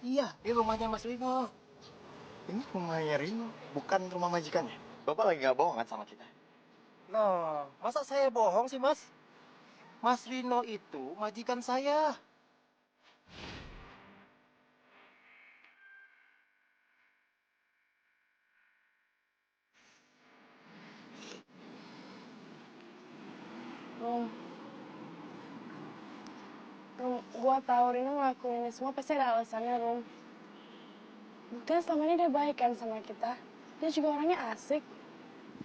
Iya, ini rumahnya Mas Rino. Ini rumahnya Rino, bukan rumah majikannya. Bapak lagi nggak bohong kan sama kita? Nah, masa saya bohong sih, Mas? Mas Rino itu majikan saya. Gua tahu Rino ngelakuin ini semua pasti ada alasannya, Rum. Buktinya selama ini dia baik kan sama kita. Dia juga orangnya asik.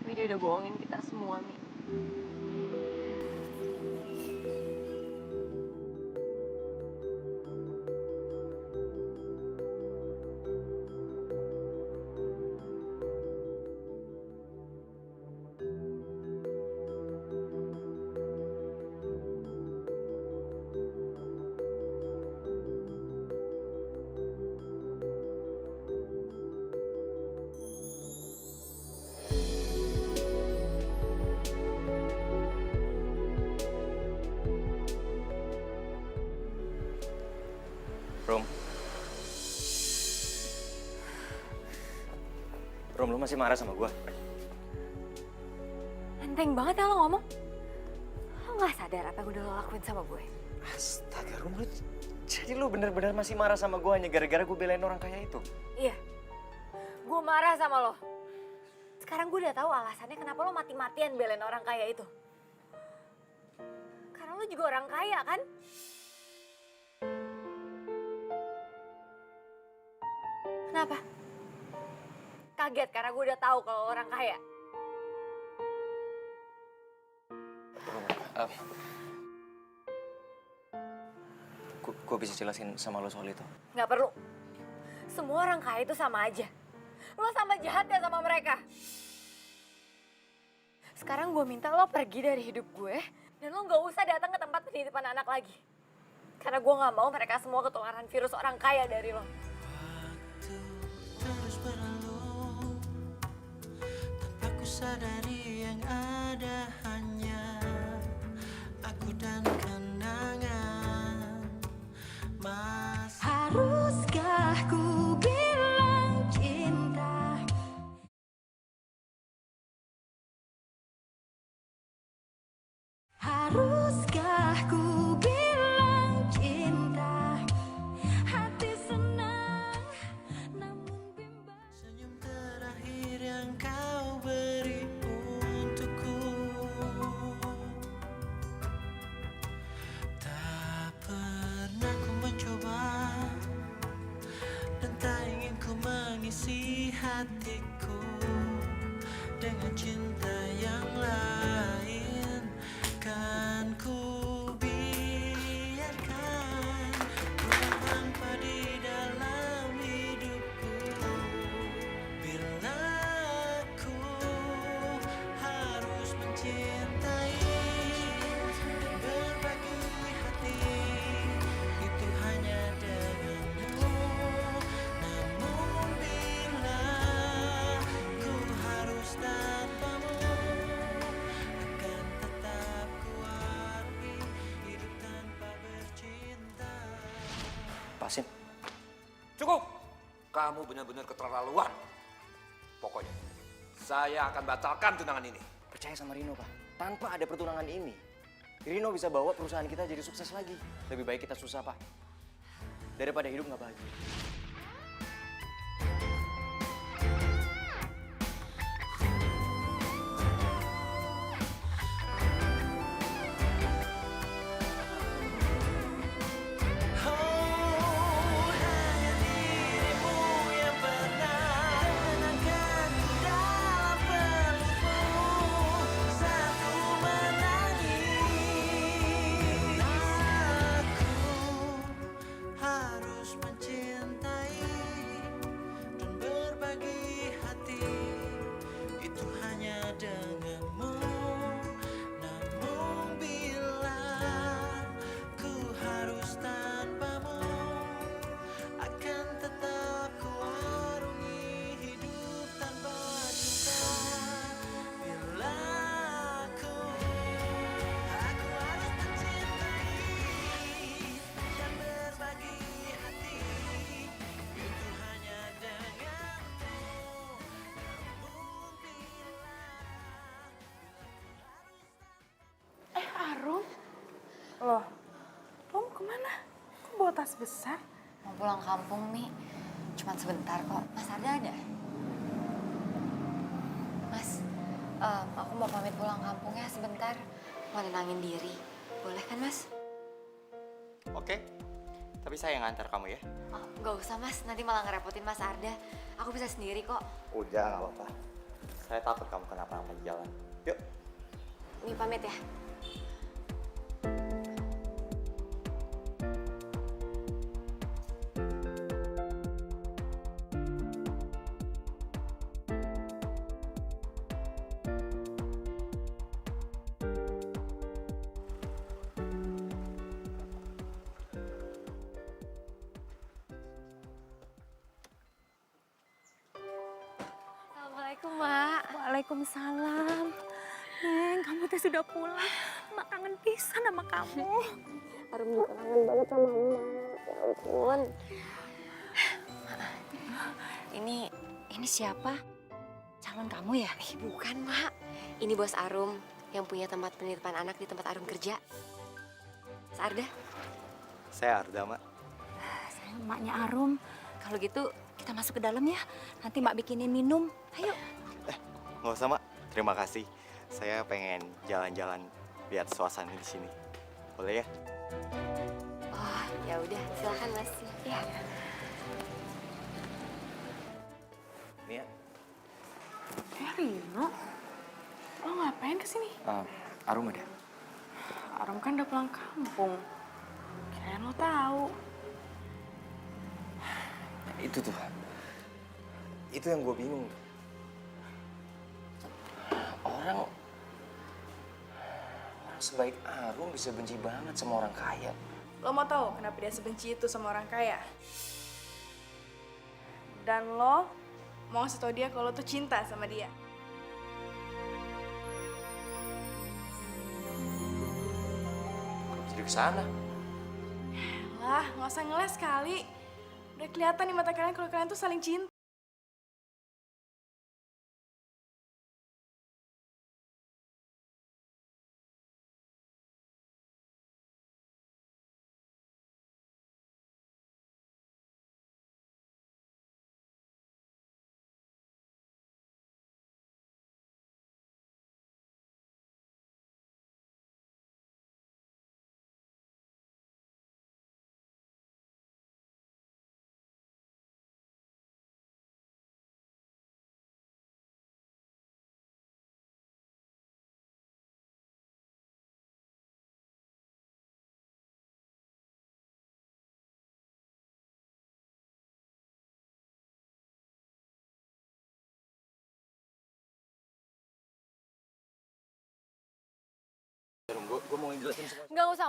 Tapi dia udah bohongin kita semua, Mi. Rom, lu masih marah sama gue? Enteng banget ya lo ngomong. Lo gak sadar apa yang udah lo lakuin sama gue? Astaga, Rom, jadi lu bener-bener masih marah sama gue hanya gara-gara gue belain orang kaya itu? Iya, gue marah sama lo. Sekarang gue udah tahu alasannya kenapa lo mati-matian belain orang kaya itu. Karena lo juga orang kaya kan? Kenapa? Kaget karena gue udah tahu kalau lo orang kaya. Gue bisa jelasin sama lo soal itu? Nggak perlu. Semua orang kaya itu sama aja. Lo sama jahat ya sama mereka. Sekarang gue minta lo pergi dari hidup gue. Dan lo nggak usah datang ke tempat penitipan anak lagi. Karena gue nggak mau mereka semua ketularan virus orang kaya dari lo. Terus berlalu tanpa ku sadari yang ada hanya aku dan kenangan. Mas, haruskah ku bilang cinta? Haruskah ku bilang cinta? Hati senang namun bimbang. Senyum terakhir yang kau beri untukku. Tak pernah ku mencoba dan tak ingin ku mengisi hatiku dengan cinta yang lain. Kan ku biarkan ruang hampa di dalam hidupku. Bila aku harus mencintai, berbagi hati itu hanya denganmu. Namun bila ku harus tanpamu, akan tetap ku arti hidup tanpa bercinta. Pasin. Cukup. Kamu benar-benar keterlaluan. Pokoknya, saya akan batalkan tunangan ini. Percaya sama Rino, Pak. Tanpa ada pertunangan ini, Rino bisa bawa perusahaan kita jadi sukses lagi. Lebih baik kita susah, Pak. Daripada hidup nggak bahagia. harus mencintai dan berbagi hati, itu hanya denganmu. Namun bila ku harus tanpamu, akan tetap ku arungi hidup tanpa cinta. Bila aku harus mencintai dan berbagi hati, itu hanya denganmu. Namun bila Arum? Loh, lo mau kemana? Kok bawa tas besar? Mau pulang kampung nih. Cuman sebentar kok. Mas Arda ada? Mas, aku mau pamit pulang kampung ya sebentar. Mau nenangin diri. Boleh kan, Mas? Oke, tapi saya yang ngantar kamu ya. Oh, nggak usah, Mas. Nanti malah ngerepotin Mas Arda. Aku bisa sendiri kok. Udah, nggak apa-apa. Saya takut kamu kenapa-napa di jalan. Yuk. Ini pamit ya. Assalamualaikum, Mak. Waalaikumsalam. Neng, kamu teh sudah pulang. Mak kangen pisan sama kamu. Arum juga kangen banget sama Emak. Ya ampun. Ini siapa? Calon kamu ya? Bukan, Mak. Ini bos Arum yang punya tempat penitipan anak di tempat Arum kerja. Mas Arda? Saya Arda, Mak. Saya emaknya Arum. Kalau gitu kita masuk ke dalam ya. Nanti Mak bikinin minum. Ayo. Nggak usah, Mak. Terima kasih. Saya pengen jalan-jalan lihat suasana di sini. Boleh ya? Oh, ya udah. Silakan, Mas. Ya. Nia, Rino, lo ngapain kesini? Arum ada? Arum kan udah pulang kampung. Kirain lo tahu. Itu tuh. Itu yang gue bingung. Orang sebaik Arum bisa benci banget sama orang kaya. Lo mau tahu kenapa dia sebenci itu sama orang kaya? Dan lo mau ngasih tau dia kalau lo tuh cinta sama dia. Jadi kesana. Lah, nggak usah ngeles kali. Udah kelihatan di mata kalian kalau kalian tuh saling cinta. Gue mau ngejelasin semua. Nggak usah.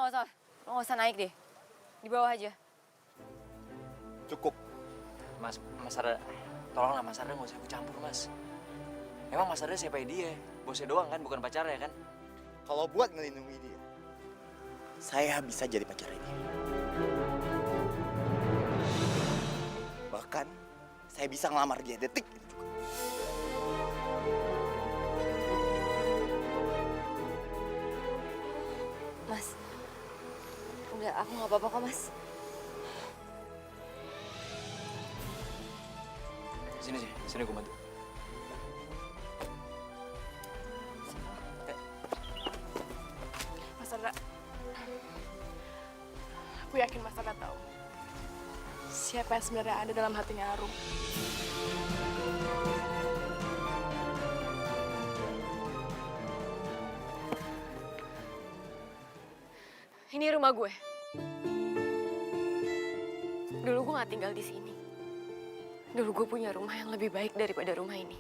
Lo nggak usah naik deh. Di bawah aja. Cukup. Mas Arda, tolonglah Mas Arda nggak usah ikut campur, Mas. Emang Mas Arda siapa dia? Bosnya doang kan, bukan pacarnya kan? Kalau buat ngelindungi dia, saya bisa jadi pacarnya dia. Bahkan, saya bisa ngelamar dia detik itu juga. Mas, udah aku nggak apa-apa kok, Mas. Sini gue bantu. Mas Arda, aku yakin Mas Arda tahu siapa yang sebenarnya ada dalam hatinya Arum. Ini rumah gue. Dulu gue gak tinggal di sini. Dulu gue punya rumah yang lebih baik daripada rumah ini.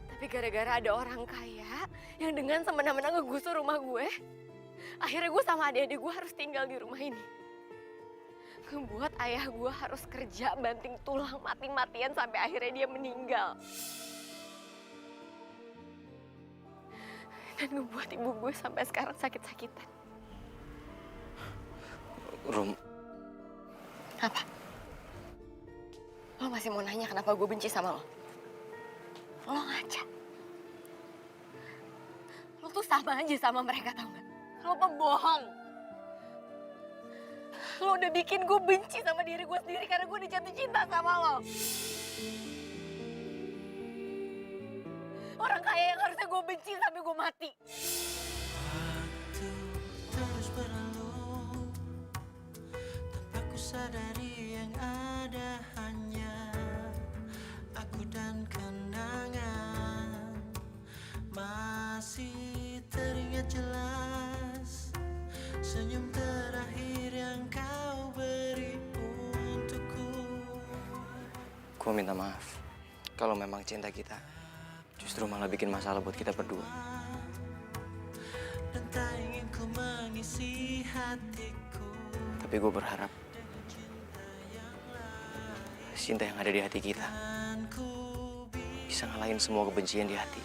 Tapi gara-gara ada orang kaya yang dengan semena-mena ngegusur rumah gue, akhirnya gue sama adik-adik gue harus tinggal di rumah ini. Ngebuat ayah gue harus kerja banting tulang mati-matian sampai akhirnya dia meninggal. Dan ngebuat ibu gue sampai sekarang sakit-sakitan. Rum, Apa? Lo masih mau nanya kenapa gue benci sama lo? Lo ngaca. Lo tuh sama aja sama mereka, tau gak? Lo pembohong. Lo udah bikin gue benci sama diri gue sendiri karena gue udah jatuh cinta sama lo. Orang kaya yang harusnya gue benci sampai gue mati. Terus berlalu tanpa ku sadari yang ada hanya aku dan kenangan. Masih teringat jelas senyum terakhir yang kau beri untukku. gue minta maaf kalau memang cinta kita justru malah bikin masalah buat kita berdua. Dan tak ingin ku mengisi hatiku. Tapi gue berharap cinta yang ada di hati kita bisa ngalahin semua kebencian di hati.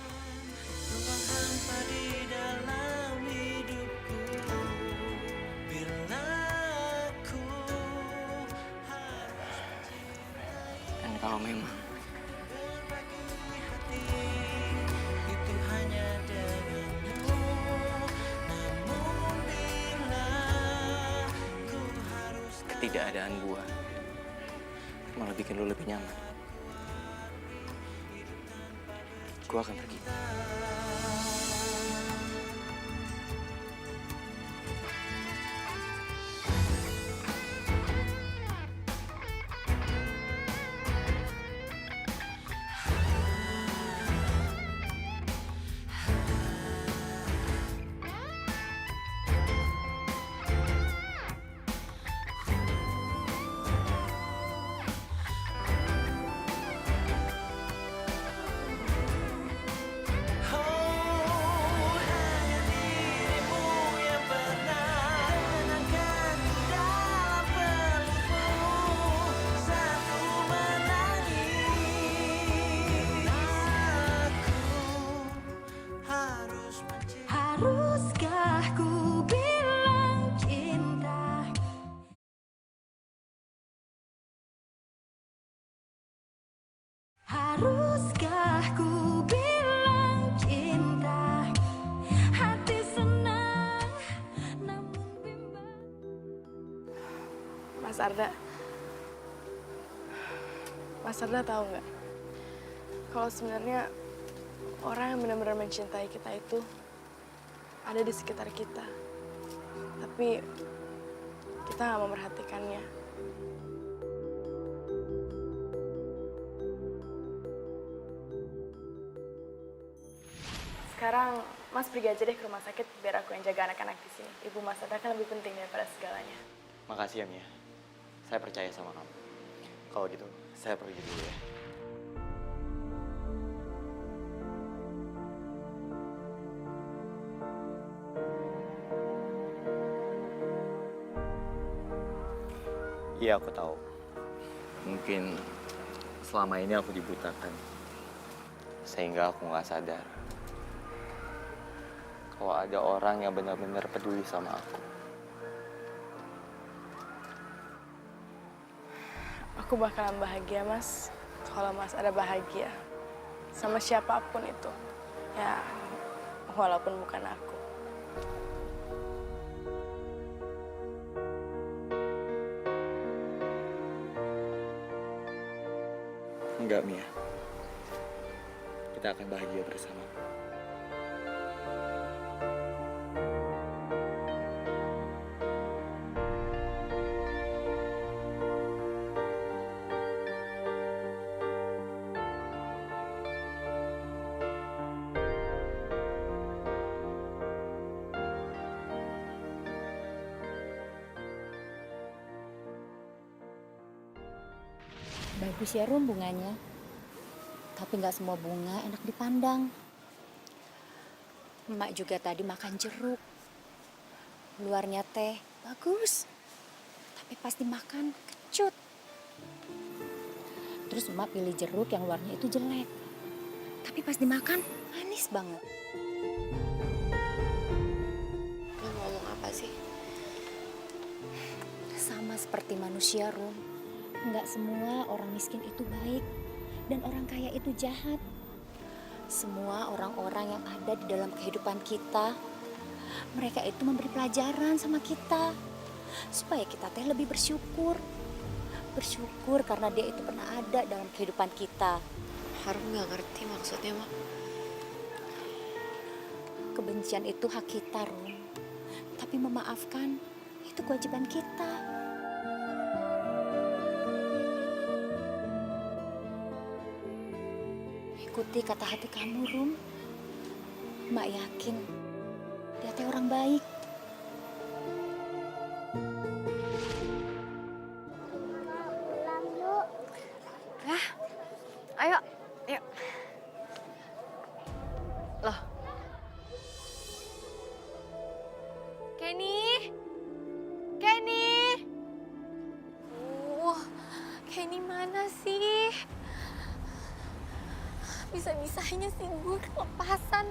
Ruang hampa di dalam hidupku. Bila aku Dan kalau memang itu hanya denganmu. Namun bila ku harus ketidakadaan gue malah bikin lu lebih nyaman, gue akan pergi. Haruskah ku bilang cinta? Haruskah ku bilang cinta? Hati senang namun bimbang. Mas Arda. Mas Arda tahu nggak? Kalau sebenarnya orang yang benar-benar mencintai kita itu ada di sekitar kita. Tapi kita nggak memperhatikannya. Sekarang Mas pergi aja deh ke rumah sakit biar aku yang jaga anak-anak di sini. Ibu Mas Arda kan lebih penting daripada segalanya. Makasih ya Mia. Saya percaya sama kamu. Kalau gitu, saya pergi dulu ya. Iya, aku tahu. Mungkin selama ini aku dibutakan. Sehingga aku nggak sadar kalau ada orang yang benar-benar peduli sama aku. Aku bakalan bahagia, Mas. Kalau Mas ada bahagia sama siapapun itu. Ya, walaupun bukan aku. Enggak, Mia. Kita akan bahagia bersama. Bagus ya Rum bunganya. Tapi nggak semua bunga enak dipandang. Emak juga tadi makan jeruk. Luarnya teh bagus. Tapi pas dimakan kecut. Terus emak pilih jeruk yang luarnya itu jelek. Tapi pas dimakan manis banget. Lo ngomong apa sih? Sama seperti manusia, Rum. Nggak semua orang miskin itu baik dan orang kaya itu jahat. Semua orang-orang yang ada di dalam kehidupan kita, mereka itu memberi pelajaran sama kita supaya kita teh lebih bersyukur. Bersyukur karena dia itu pernah ada dalam kehidupan kita. Harum nggak ngerti maksudnya, Mak. Kebencian itu hak kita, Rum. Tapi memaafkan itu kewajiban kita. Ikuti kata hati kamu, Rum. Mak yakin dia teh orang baik. Pulang yuk. Hah? Ayo, yuk. Loh. Kenny? Kenny? Kenny mana sih? Bisa-bisanya sih gue kelepasan.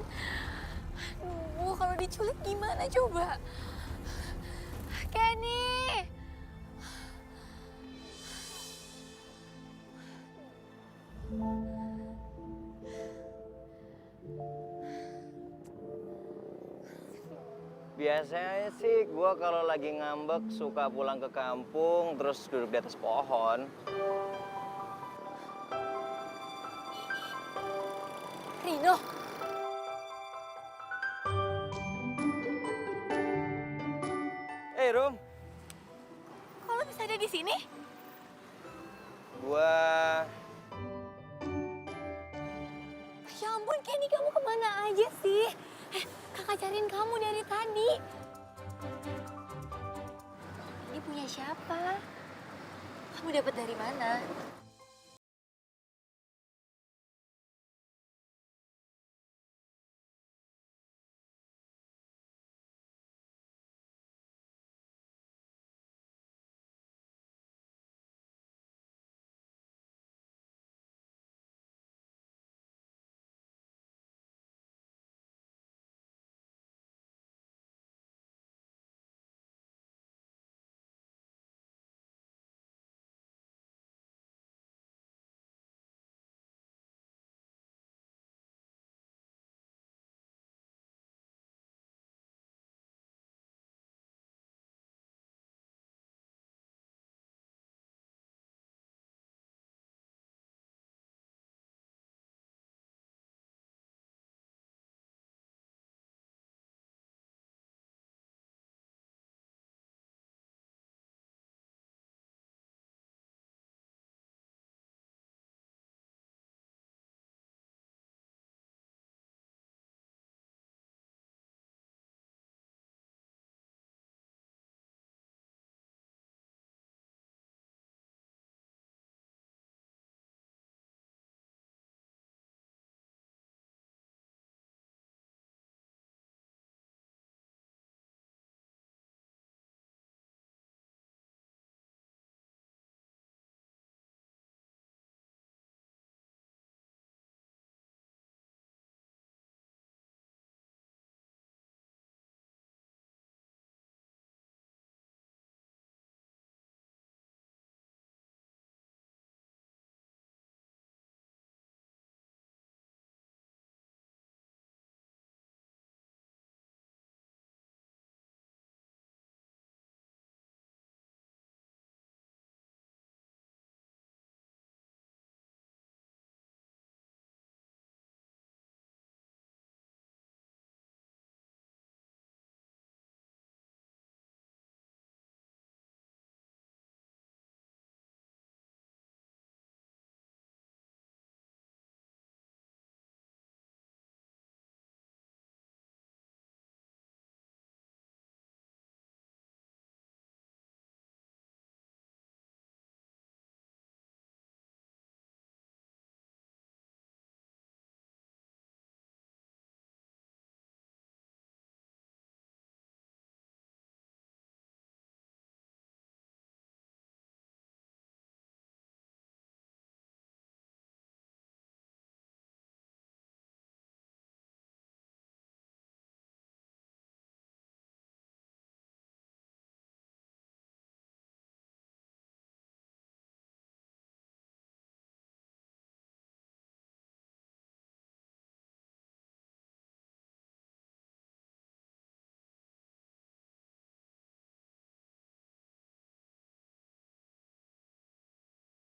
Aduh, kalau diculik gimana coba? Kenny! Biasanya sih gue kalau lagi ngambek suka pulang ke kampung terus duduk di atas pohon. Rino! Eh, Rum. Kok lo bisa ada di sini? Gua... Ya ampun, Kenny, kamu kemana aja sih? Kakak cariin kamu dari tadi. Ini punya siapa? Kamu dapat dari mana?